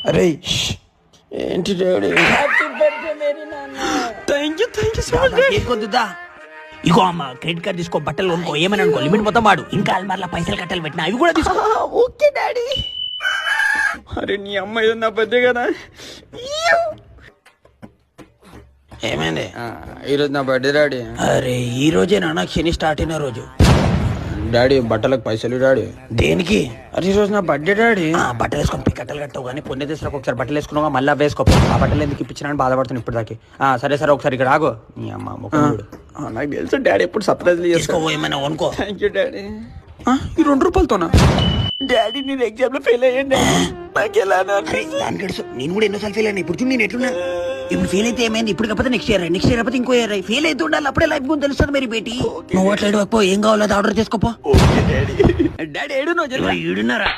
అరే ఏంటి daddy? Thank you so much. కొద్దుదా ఇగో అమ్మ క్రెడిట్ కార్డ్ తీసుకో, బట్టలు కొనుక్కో, ఏమని అనుకో, లిమిట్ మొత్తం వాడు. ఇంకా అల్మార్లో పైసలు కట్టాలి పెట్టినా అవి కూడా తీసుకో. Okay daddy. అరే నీ అమ్మ ఇది నా పెద్ద కదా. ఏమైంది? ఈరోజు నా బర్త్డే డాడీ. అరే ఈ రోజే నాన్న శని స్టార్ట్ అయిన రోజు. డాడీ బట్టలకు పైసలు డాడీ. దేనికి? అరే ఈ రోజు నా బర్త్డే డాడీ. బట్టలు వేసుకొని కట్టలు కట్టావు కానీ పొన్నే తీసుకురా ఒకసారి బట్టలు వేసుకున్నావా మళ్ళీ వేసుకో. ఆ బట్టలు ఎందుకు ఇప్పించినా బాధపడుతున్నాను ఇప్పుడు దాకా. సరే సరే ఒకసారి ఇక్కడ ఆగో. నీ అమ్మ ముఖం చూడు. నాకు తెలుసు డాడీ ఎప్పుడు సర్ప్రైజ్ తీసుకో ఏమైనా అనుకో. Thank you daddy. ఈ 2 రూపాయలతోనా? డాడీ నేను ఎగ్జామ్ లో ఫెయిల్ అయ్యండి. నాకు ఎలా దానికి నేను కూడా ఎన్నోసార్లు ఫెయిల్ అయినా. ఇప్పుడు చూడు నేను ఎట్లున్నా. ఇప్పుడు ఫెయిల్ అయితే ఏమైంది? ఇప్పుడు కాకపోతే నెక్స్ట్ ఇయర్ అయిపోతే ఇంకో ఇయర్. ఫెయిల్ అయితే ఉండాలి, అప్పుడే లైఫ్ గురించి తెలుస్తుంది మరి బేటీ. నువ్వు అట్లా పో, ఏం కావాలో అది ఆర్డర్ చేసుకోపో. డాడీ ఏడు నువ్వు ఈడున్నారా?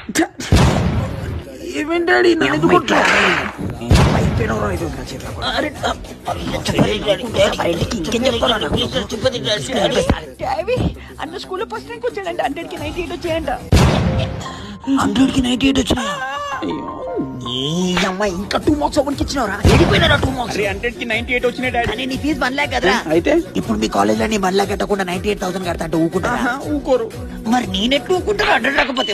ఏమేంటి డాడీ అన్న స్కూల్లో ఫస్ట్ ర్యాంక్ వచ్చాడంట. 100కి 98 వచ్చాయంట. 100కి 98 వచ్చినాయా? ఇంకా 2 మార్క్స్ ఎవరికి ఇచ్చినవరా? ఏడిపోయినారా 2 మార్క్స్? 100కి 98 వచ్చినాయి డాడీ. కానీ నీ ఫీజు 1 lakh కదరా. అయితే ఇప్పుడు మీ కాలేజ్ లో నీ 1 lakh కట్టకుండా 98,000 కడతా అంటే ఊకుంటారా? ఊకోరు. మరి నేనెట్లు ఊకుంటారా 100 రాకపోతే?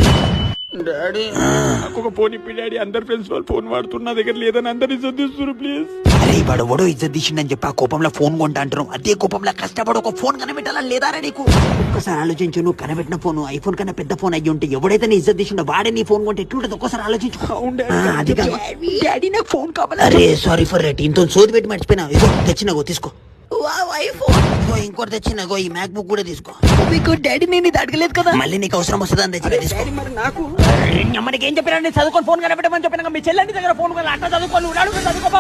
డాడీ నాకు ఒక ఫోన్ ఇప్పి డాడీ. అందరు ఫ్రెండ్స్ వాళ్ళు ఫోన్ వాడుతున్నా దగ్గర లేదని అందరు ఇజ్జత్ తీస్తున్నారు ప్లీజ్. అరే వాడు ఎవడో ఇజ్జత్ తీసిండని చెప్పి ఆ కోపంలో ఫోన్ కొంటా అంటున్నావు. అదే కోపంలో కష్టపడి ఒక ఫోన్ కనిపెట్టాలని లేదారా నీకు? ఒక్కసారి ఆలోచించు. నువ్వు కనిపెట్టిన ఫోన్ ఐఫోన్ కన్నా పెద్ద ఫోన్ అయ్యి ఉంటే ఎవడైతే నీ ఇజ్జత్ తీసిండో వాడే నీ ఫోన్ కొంటే ఎట్లుంటది ఒక్కసారి ఆలోచించు. అది డాడీ నాకు ఫోన్ కావాలి. అరే సారీ ఫర్ రేట్. ఇంతో సోది పెట్టి మర్చిపోయినా. ఇదో తెచ్చినాగో తీసుకో. ఇంకోటి తెచ్చినాగో. ఈ మ్యాక్ బుక్ కూడా తీసుకో. మీకు డాడీ నేను ఇది అడగలేదు కదా. మళ్ళీ నీకు అవసరం వస్తుంది అని తెచ్చి మరి నాకు ఏం చెప్పినా చదువుకొని ఫోన్ కనిపెట్టమని చెప్పినా మీ చెల్లెంటి దగ్గర ఫోన్ అట్లా చదువుకోను చదువుకో.